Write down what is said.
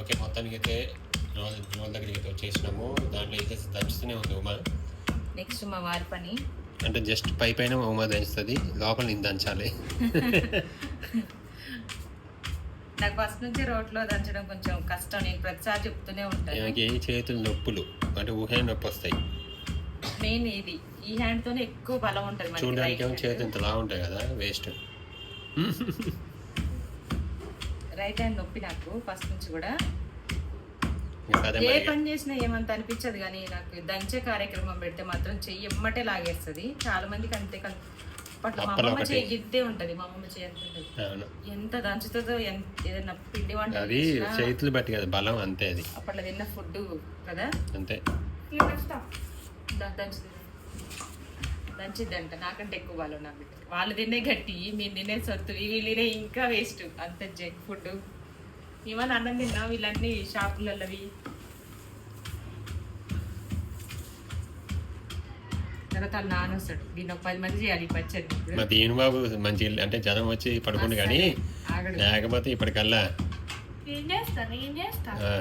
Okay, మొత్తానికి అయితే role దగ్గరికి అయితే వచ్చేసినాము. దాంట్లో అయితే దంచుతూనే ఉంది ఉమా. నెక్స్ట్ మా వారి పని అంటే జస్ట్ పైన ఉమా దంచుతుంది, లోపల నేను దంచాలి. నాకు ఫస్ట్ నుంచి రోట్లో దంచడం కొంచెం కష్టం. నేను ప్రతిసారి చెప్తూనే ఉంటాను. నాకు చేతులు నొప్పులు అంటే ఊహే నొప్పి వస్తాయి. మెయిన్ ఇది ఈ హ్యాండ్ తోనే ఎక్కువ బలం ఉంటుంది. చూడడానికి ఏమో చేతులు ఇంతలా ఉంటాయి కదా, వేస్ట్. రైట్ హ్యాండ్ నొప్పి నాకు ఫస్ట్ నుంచి కూడా. అదే ఏ మరి. పని చేసినా ఏమంత అనిపించదు, కానీ నాకు దంచే కార్యక్రమం పెడితే మాత్రం చెయ్యి ఎమ్మటే లాగేస్తుంది. చాలా మందికి అంతే అప్పట్లో మా అమ్మమ్మ చేయి గిద్దే ఉంటది. మా అమ్మమ్మ చేయి ఎంత ఉంటుంది, అవును, ఎంత దంచుతుందో, ఏదైనా పిండి వంట అది చేతులు బట్టి కదా బలం, అంతే అది. అప్పట్లో తిన్న ఫుడ్ కదా, అంతే. దంచిద్దంట. నాకంటే ఎక్కువ వాళ్ళు నా బిడ్డ. వాళ్ళు తినే గట్టి, మేము తినే సొత్తు, వీళ్ళు తినే ఇంకా వేస్ట్. అంత జంక్ ఫుడ్. ఏమన్నా అన్నం తిన్నాం వీళ్ళన్నీ షాపులవి. తర్వాత వాళ్ళు నాన్న వస్తాడు, దీన్ని ఒక 10 మంది చేయాలి ఈ పచ్చడి. మా దీని బాబు మంచి అంటే జనం వచ్చి పడుకుంది, కానీ ఆగడు. లేకపోతే ఇప్పటికల్లా ఏం చేస్తాను ఆ,